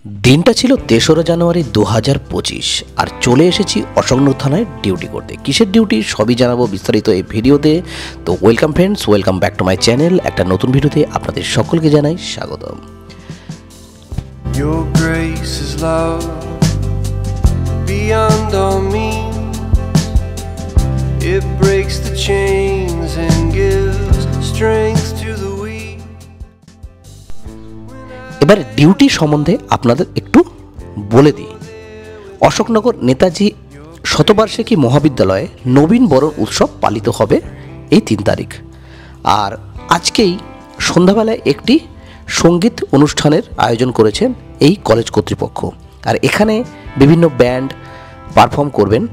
দিনটা ছিল ৩রা জানুয়ারি ২০২৫ আর চলে এসেছি অশোকনগর থানায় ডিউটি করতে। কিসের ডিউটি সবই জানাবো বিস্তারিত এই ভিডিওতে। তো welcome friends, welcome back to my channel. একটা নতুন ভিডিওতে আপনাদের সকলকে জানাই স্বাগতম। Your grace is love beyond all means. It breaks the chains and gives strength to the weak. এবার ডিউটি সম্বন্ধে আপনাদের একটু বলে দিই। অশোকনগর নেতাজি শতবার্ষিকী মহাবিদ্যালয়ে নবীন বরণ উৎসব পালিত হবে এই ৩ তারিখ। আর আজকেই সন্ধ্যাবেলায় একটি সঙ্গীত অনুষ্ঠানের আয়োজন করেছেন এই কলেজ কর্তৃপক্ষ। আর এখানে বিভিন্ন ব্যান্ড পারফর্ম করবেন,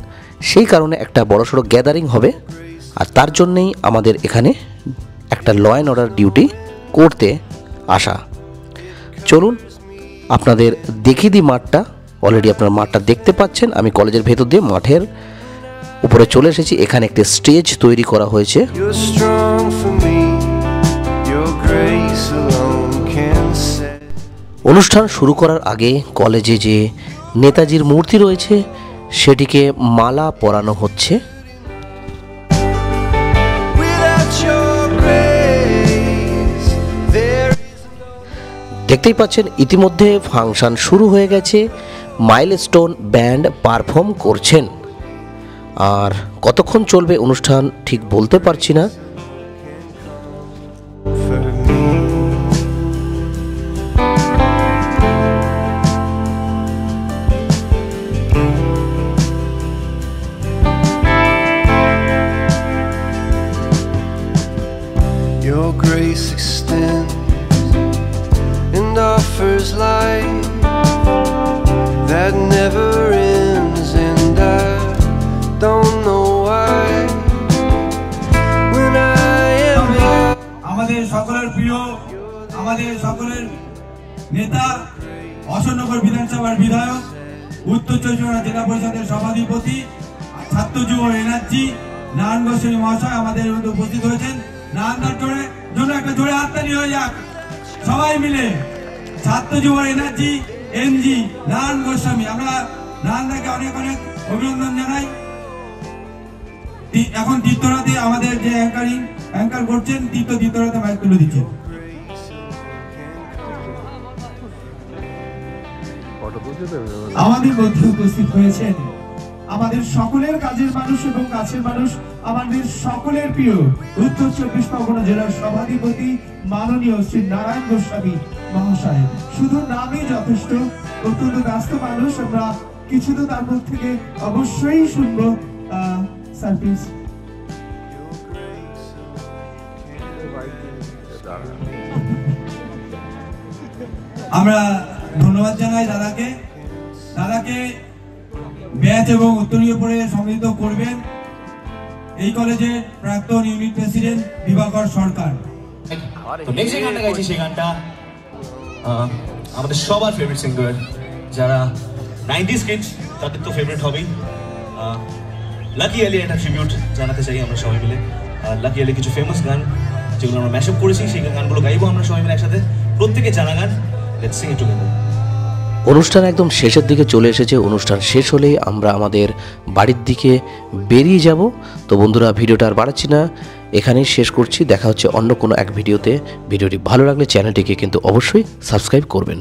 সেই কারণে একটা বড়সড় গ্যাদারিং হবে। আর তার জন্যেই আমাদের এখানে একটা ল অ্যান্ড অর্ডার ডিউটি করতে আসা। চলুন আপনাদের দেখিয়ে দিই মাঠটা। অলরেডি আপনারা মাঠটা দেখতে পাচ্ছেন। আমি কলেজের ভেতর দিয়ে মাঠের উপরে চলে এসেছি। এখানে একটি স্টেজ তৈরি করা হয়েছে। You're strong for me. Your grace alone can set. অনুষ্ঠান শুরু করার আগে কলেজে যে নেতাজির মূর্তি রয়েছে সেটিকে মালা পরানো হচ্ছে। Without your grace, there দেখতেই পাচ্ছেন ইতিমধ্যে ফাংশন শুরু হয়ে গেছে। মাইলস্টোন ব্যান্ড পারফর্ম করছেন। আর কতক্ষণ চলবে অনুষ্ঠান ঠিক বলতে পারছি না। for me. Your grace extends and offers light that never ends, and I don't know why. When I am lost, আমাদের সকলের প্রিয়, আমাদের সকলের নেতা, অশোকনগর বিধানসভার বিধায়ক, উত্তর চব্বিশ পরগনা জেলা পরিষদের সভাধিপতি, ছাত্র যুব এনার্জি নারায়ণ গোস্বামী মহাশয় আমাদের মধ্যে উপস্থিত হয়েছেন। নারায়ণদার জন্য একটা জোরে হাততালি হয়ে যাক সবাই মিলে। ছাত্র যুব এনার্জি এনজি নারায়ণ গোস্বামী, আমরা নারায়ণদাকে অনেক অনেক অভিনন্দন জানাই। এখন তীর্থরাতে আমাদের যে অ্যাঙ্কার করছেন তীর্থরাতে মাইক তুলে দিচ্ছেন। আমাদের মধ্যে উপস্থিত হয়েছেন আমাদের সকলের কাজের মানুষ এবং কাছের মানুষ, আমাদের সকলের প্রিয় উত্তর চব্বিশ পরগনা জেলার সভাধিপতি মাননীয় শ্রী নারায়ণ গোস্বামী মহাশয়। শুধু নামই যথেষ্ট, অত্যন্ত ব্যস্ত মানুষ। আমরা কিছু তো তার মধ্যে থেকে অবশ্যই শুনবো। সার্ভিস আমরা ধন্যবাদ জানাই দাদাকে ব্যাচ এবং উত্তরীয় পরে সম্মিলিত করবেন এই কলেজের প্রাক্তন ইউনিট প্রেসিডেন্ট দিবাকর সরকার। তো নেক্সট যে গানটা গাইছি সেই গানটা আমাদের সবার ফেভারিট সিঙ্গার, যারা 90s কিডস তাদের তো ফেভারিট হবেই। লাকি আলি একটা ট্রিবিউট জানাতে চাই আমরা সবাই মিলে। লাকি আলি কিছু ফেমাস গান যেগুলো আমরা ম্যাশআপ করেছি, সেই গানগুলো গাইবো আমরা সবাই মিলে একসাথে। প্রত্যেকে জানা গান, লেটস সিং ইট টুগেদার। অনুষ্ঠান একদম শেষের দিকে চলে এসেছে। অনুষ্ঠান শেষ হলেই আমরা আমাদের বাড়ির দিকে বেরিয়ে যাব। তো বন্ধুরা, ভিডিওটা আর বাড়াচ্ছি না, এখানেই শেষ করছি। দেখা হচ্ছে অন্য কোনো এক ভিডিওতে। ভিডিওটি ভালো লাগলে চ্যানেলটিকে কিন্তু অবশ্যই সাবস্ক্রাইব করবেন।